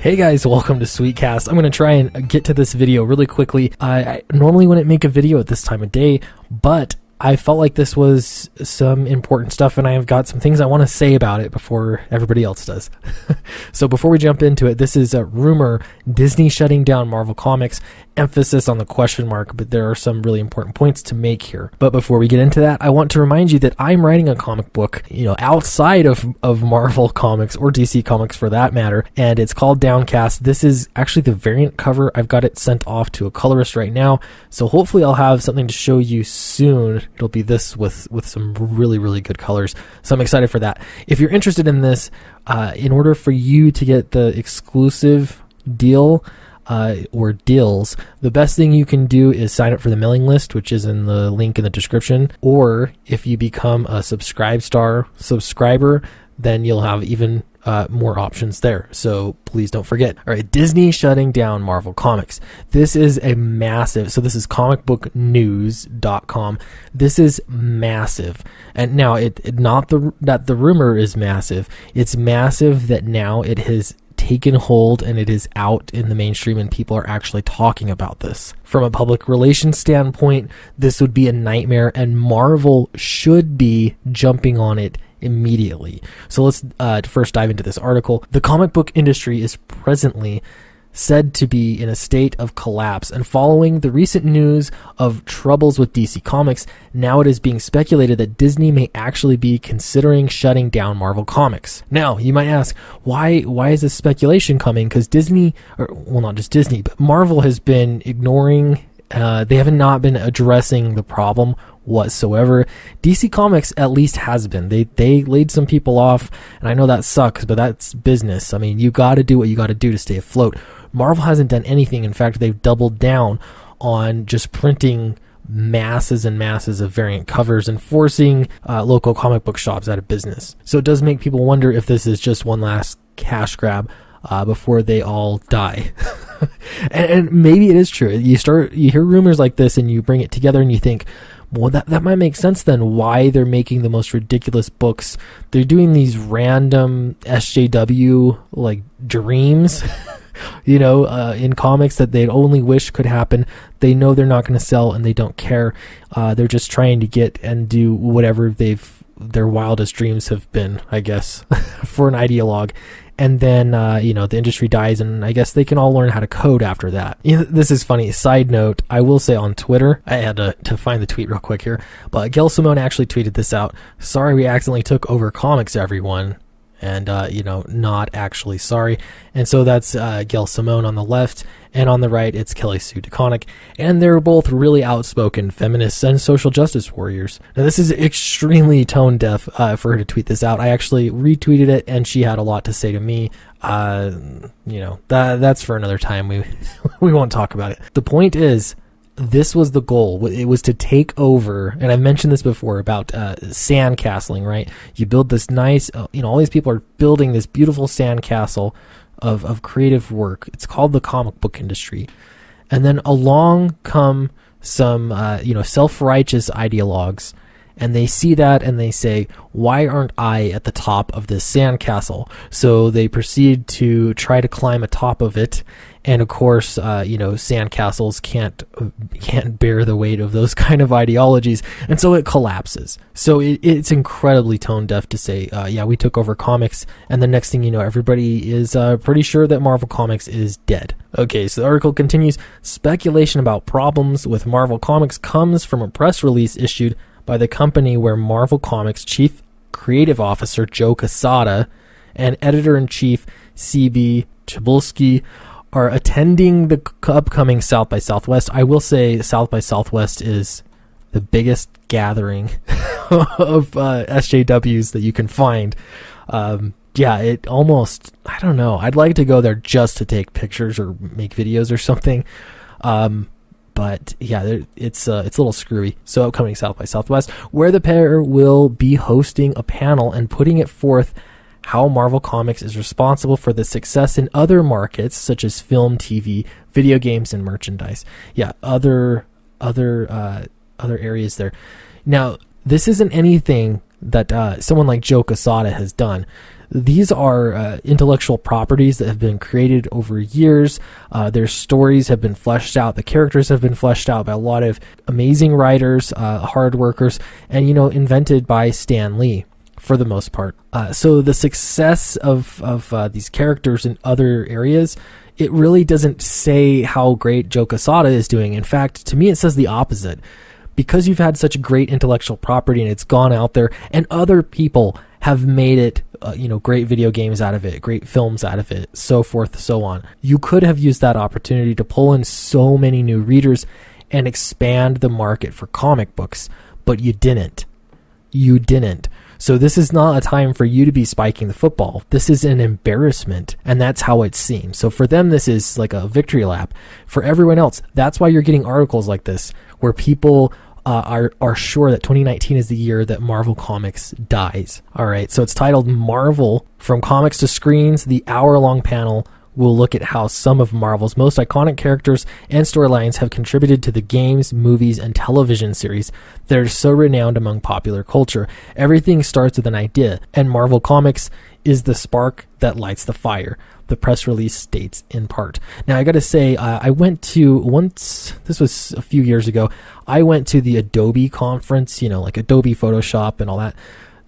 Hey guys, welcome to Sweetcast. I'm going to try and get to this video really quickly. I normally wouldn't make a video at this time of day, but I felt like this was some important stuff and I have got some things I want to say about it before everybody else does. So before we jump into it, this is a rumor, Disney shutting down Marvel Comics, emphasis on the question mark, but there are some really important points to make here. But before we get into that, I want to remind you that I'm writing a comic book, outside of Marvel Comics or DC Comics for that matter, and it's called Downcast. This is actually the variant cover. I've got it sent off to a colorist right now, so hopefully I'll have something to show you soon. It'll be this with some really, really good colors, so I'm excited for that. If you're interested in this, in order for you to get the exclusive deal, or deals, the best thing you can do is sign up for the mailing list, which is in the link in the description. Or if you become a subscriber, then you'll have even more options there. So please don't forget. All right, Disney shutting down Marvel Comics. This is a massive, so this is comicbooknews.com. This is massive. And now that the rumor is massive. It's massive that now it has taken hold and it is out in the mainstream and people are actually talking about this. From a public relations standpoint, this would be a nightmare and Marvel should be jumping on it immediately. So let's first dive into this article. The comic book industry is presently said to be in a state of collapse, and following the recent news of troubles with DC Comics, now it is being speculated that Disney may actually be considering shutting down Marvel Comics. Now, you might ask, why is this speculation coming? Because Disney, well, not just Disney, but Marvel has been ignoring, they have not been addressing the problem whatsoever. DC Comics at least has been. They laid some people off, and I know that sucks, but that's business. I mean, you got to do what you got to do to stay afloat. Marvel hasn't done anything. In fact, they've doubled down on just printing masses and masses of variant covers and forcing local comic book shops out of business. So it does make people wonder if this is just one last cash grab before they all die. and maybe it is true. You hear rumors like this and you bring it together and you think, well, that might make sense then why they're making the most ridiculous books. They're doing these random SJW like dreams in comics that they'd only wish could happen. They know they're not going to sell and they don't care. They're just trying to get and do whatever their wildest dreams have been, I guess, for an ideologue. And then, the industry dies, and I guess they can all learn how to code after that. This is funny. Side note, I will say on Twitter, I had to find the tweet real quick here, but Gail Simone actually tweeted this out. Sorry we accidentally took over comics, everyone. And, not actually sorry. And so that's Gail Simone on the left, and on the right, it's Kelly Sue DeConnick. And they're both really outspoken feminists and social justice warriors. Now, this is extremely tone deaf for her to tweet this out. I actually retweeted it, and she had a lot to say to me. That's for another time. We won't talk about it. The point is, this was the goal. It was to take over, and I mentioned this before about sandcastling, right? You build this nice, all these people are building this beautiful sandcastle of creative work. It's called the comic book industry. And then along come some, self-righteous ideologues, and they see that and they say, why aren't I at the top of this sandcastle? So they proceed to try to climb atop of it. And of course, sandcastles can't bear the weight of those kind of ideologies. And so it collapses. So it's incredibly tone deaf to say, we took over comics. And the next thing you know, everybody is pretty sure that Marvel Comics is dead. Okay, so the article continues. Speculation about problems with Marvel Comics comes from a press release issued by the company where Marvel Comics Chief Creative Officer Joe Quesada and Editor-in-Chief C.B. Cebulski are attending the upcoming South by Southwest. I will say South by Southwest is the biggest gathering of SJWs that you can find. It almost, I don't know. I'd like to go there just to take pictures or make videos or something. But yeah, it's a little screwy. So upcoming South by Southwest, where the pair will be hosting a panel and putting it forth how Marvel Comics is responsible for the success in other markets such as film, TV, video games, and merchandise. Yeah, other areas there. Now, this isn't anything that someone like Joe Quesada has done. These are intellectual properties that have been created over years. Their stories have been fleshed out. The characters have been fleshed out by a lot of amazing writers, hard workers, and, invented by Stan Lee for the most part. So the success of these characters in other areas, it really doesn't say how great Joe Quesada is doing. In fact, to me, it says the opposite. Because you've had such great intellectual property and it's gone out there, and other people have made it, great video games out of it, great films out of it, so forth, so on. You could have used that opportunity to pull in so many new readers and expand the market for comic books, but you didn't. You didn't. So this is not a time for you to be spiking the football. This is an embarrassment, and that's how it seems. So for them, this is like a victory lap. For everyone else, that's why you're getting articles like this, where people are sure that 2019 is the year that Marvel Comics dies. All right, so it's titled Marvel, From Comics to Screens. The hour-long panel will look at how some of Marvel's most iconic characters and storylines have contributed to the games, movies, and television series that are so renowned among popular culture. Everything starts with an idea, and Marvel Comics is the spark that lights the fire, the press release states in part. Now, I got to say, I went to this was a few years ago, I went to the Adobe conference, like Adobe Photoshop and all that.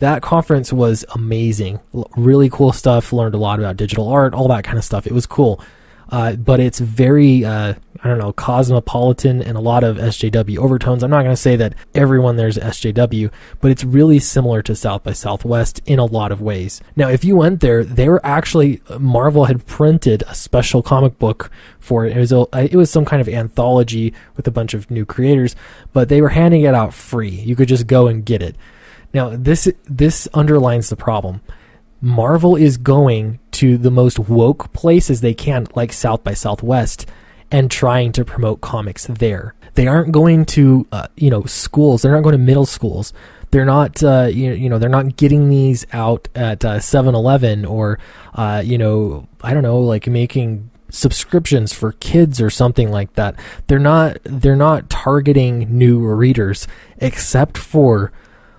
That conference was amazing. Really cool stuff. Learned a lot about digital art, all that kind of stuff. It was cool. But it's very, cosmopolitan and a lot of SJW overtones. I'm not going to say that everyone there's SJW, but it's really similar to South by Southwest in a lot of ways. Now, if you went there, they were actually, Marvel had printed a special comic book for it. It was some kind of anthology with a bunch of new creators, but they were handing it out free. You could just go and get it. Now, this underlines the problem. Marvel is going to the most woke places they can, like South by Southwest, and trying to promote comics there. They aren't going to, schools. They're not going to middle schools. They're not, they're not getting these out at 7-Eleven or, making subscriptions for kids or something like that. They're not targeting new readers, except for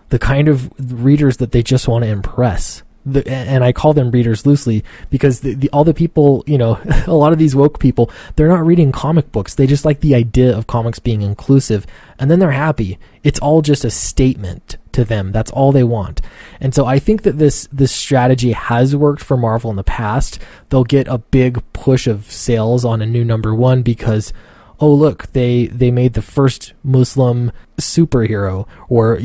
the kind of readers that they just want to impress. And I call them readers loosely because all the people, a lot of these woke people, they're not reading comic books. They just like the idea of comics being inclusive, and then they're happy. It's all just a statement to them. That's all they want. And so I think that this strategy has worked for Marvel in the past. They'll get a big push of sales on a new #1 because, oh, look, they made the first Muslim superhero, or,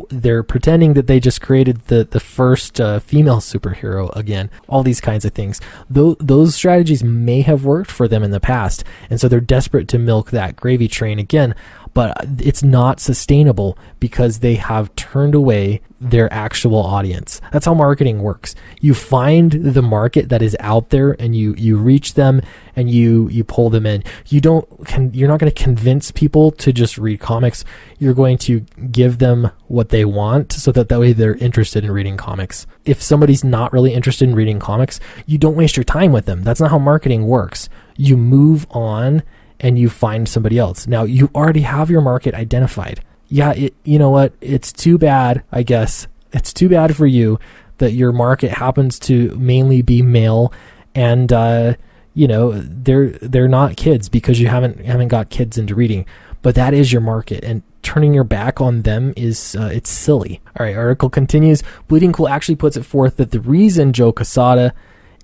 they're pretending that they just created the first female superhero again, all these kinds of things. Those strategies may have worked for them in the past, and so they're desperate to milk that gravy train again, but it's not sustainable because they have turned away their actual audience. That's how marketing works. You find the market that is out there and you reach them and you pull them in. You're not going to convince people to just read comics. You're going to give them what they want so that way they're interested in reading comics. If somebody's not really interested in reading comics, you don't waste your time with them. That's not how marketing works. You move on and you find somebody else. Now, you already have your market identified. Yeah, you know what? It's too bad, I guess. It's too bad for you that your market happens to mainly be male, and they're not kids because you haven't got kids into reading. But that is your market, and turning your back on them is it's silly. All right, article continues. Bleeding Cool actually puts it forth that the reason Joe Quesada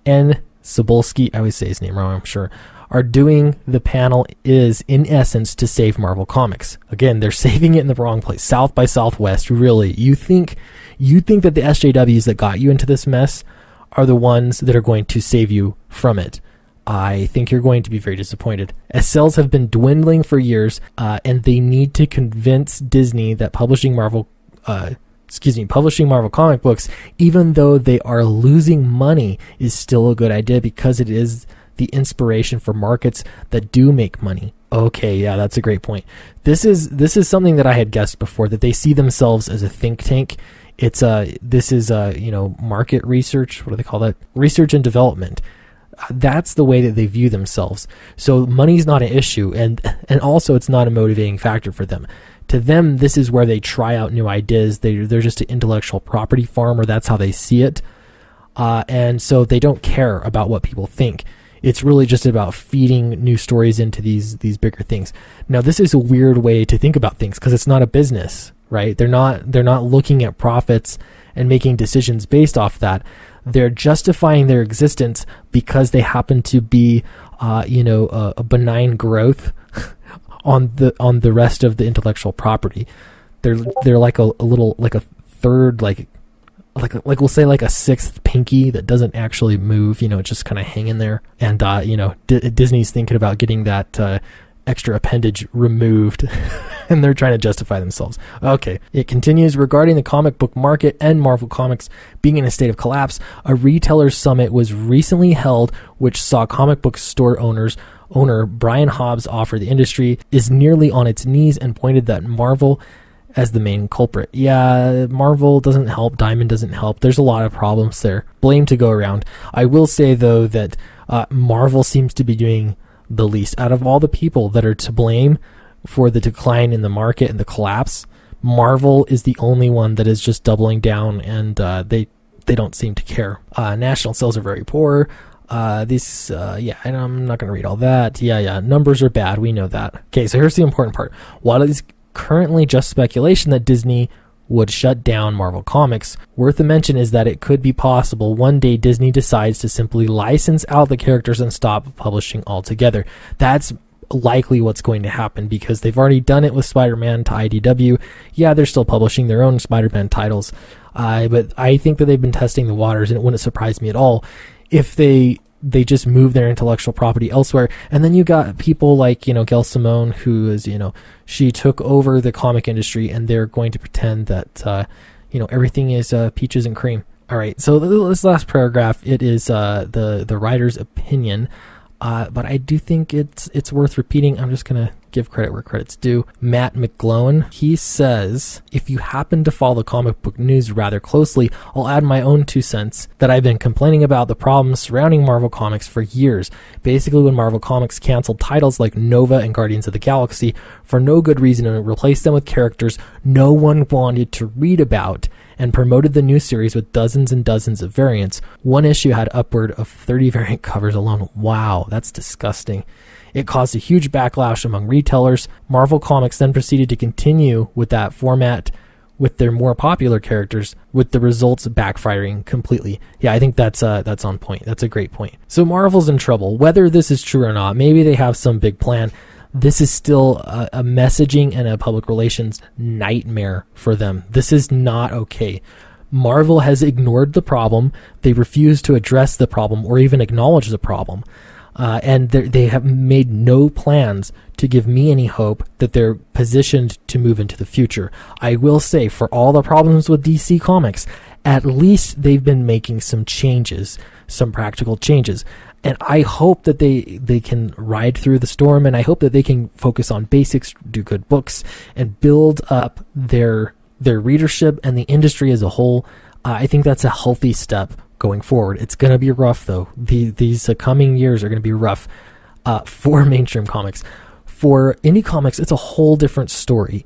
and Cebulski, I always say his name wrong, I'm sure, are doing the panel is, in essence, to save Marvel Comics. Again, they're saving it in the wrong place. South by Southwest, really. You think that the SJWs that got you into this mess are the ones that are going to save you from it. I think you're going to be very disappointed, as sales have been dwindling for years, and they need to convince Disney that publishing Marvel comic books, even though they are losing money, is still a good idea because it is the inspiration for markets that do make money. Okay, yeah, that's a great point. This is something that I had guessed before, that they see themselves as a think tank. This is market research. What do they call that? Research and development. That's the way that they view themselves. So money's not an issue, and also it's not a motivating factor for them. To them, this is where they try out new ideas. They're just an intellectual property farm, or that's how they see it. And so they don't care about what people think. It's really just about feeding new stories into these bigger things. Now, this is a weird way to think about things because it's not a business, right? They're not looking at profits and making decisions based off that. They're justifying their existence because they happen to be, a benign growth on the rest of the intellectual property. They're like a little, like a third, like we'll say like a sixth pinky that doesn't actually move, it's just kind of hanging there. And, Disney's thinking about getting that extra appendage removed and they're trying to justify themselves. Okay. It continues, regarding the comic book market and Marvel Comics being in a state of collapse, a retailer summit was recently held, which saw comic book store owner Brian Hobbs offer the industry is nearly on its knees and pointed that Marvel as the main culprit. Yeah, Marvel doesn't help. Diamond doesn't help. There's a lot of problems there. Blame to go around. I will say, though, that Marvel seems to be doing the least. Out of all the people that are to blame for the decline in the market and the collapse, Marvel is the only one that is just doubling down, and they don't seem to care. National sales are very poor. And I'm not going to read all that. Yeah, numbers are bad. We know that. Okay, so here's the important part. While it is currently just speculation that Disney would shut down Marvel Comics, worth a mention is that it could be possible one day Disney decides to simply license out the characters and stop publishing altogether. That's likely what's going to happen because they've already done it with Spider-Man to IDW. Yeah, they're still publishing their own Spider-Man titles, but I think that they've been testing the waters, and it wouldn't surprise me at all if they just move their intellectual property elsewhere. And then you got people like, Gail Simone, who is, she took over the comic industry, and they're going to pretend that, everything is peaches and cream. All right, so this last paragraph, it is the writer's opinion, but I do think it's worth repeating. I'm just going to give credit where credit's due. Matt McGlowan, he says, if you happen to follow comic book news rather closely, I'll add my own 2 cents that I've been complaining about the problems surrounding Marvel Comics for years. Basically, when Marvel Comics canceled titles like Nova and Guardians of the Galaxy for no good reason and replaced them with characters no one wanted to read about, and promoted the new series with dozens and dozens of variants. One issue had upward of 30 variant covers alone. Wow, that's disgusting. It caused a huge backlash among retailers. Marvel Comics then proceeded to continue with that format with their more popular characters, with the results backfiring completely. Yeah, I think that's on point. That's a great point. So Marvel's in trouble. Whether this is true or not, maybe they have some big plan. This is still a messaging and a public relations nightmare for them. This is not okay. Marvel has ignored the problem. They refuse to address the problem or even acknowledge the problem. And they have made no plans to give me any hope that they're positioned to move into the future. I will say, for all the problems with DC Comics, at least they've been making some changes, some practical changes. And I hope that they can ride through the storm, and I hope that they can focus on basics, do good books, and build up their readership and the industry as a whole. I think that's a healthy step going forward. It's going to be rough, though. These coming years are going to be rough for mainstream comics. For indie comics, it's a whole different story.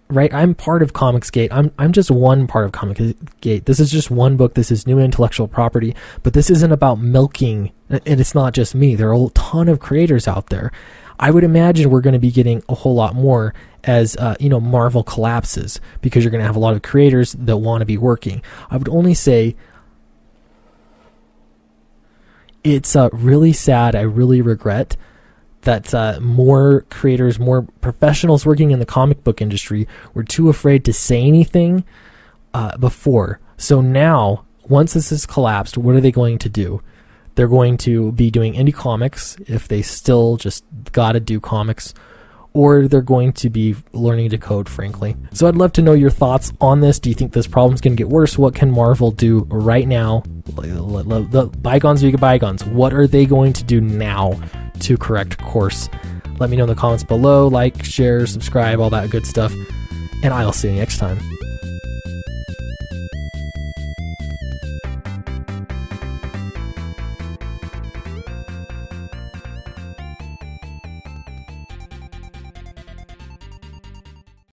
Right? I'm part of Comicsgate. I'm just one part of Comicsgate. This is just one book. This is new intellectual property, but this isn't about milking, and it's not just me. There are a ton of creators out there. I would imagine we're going to be getting a whole lot more as Marvel collapses, because you're going to have a lot of creators that want to be working. I would only say it's really sad. I really regret that more creators, more professionals working in the comic book industry were too afraid to say anything before. So now, once this has collapsed, what are they going to do? They're going to be doing indie comics if they still just gotta do comics, or they're going to be learning to code, frankly. So I'd love to know your thoughts on this. Do you think this problem's going to get worse? What can Marvel do right now? Let bygones be bygones. What are they going to do now to correct course? Let me know in the comments below. Like, share, subscribe, all that good stuff. And I'll see you next time.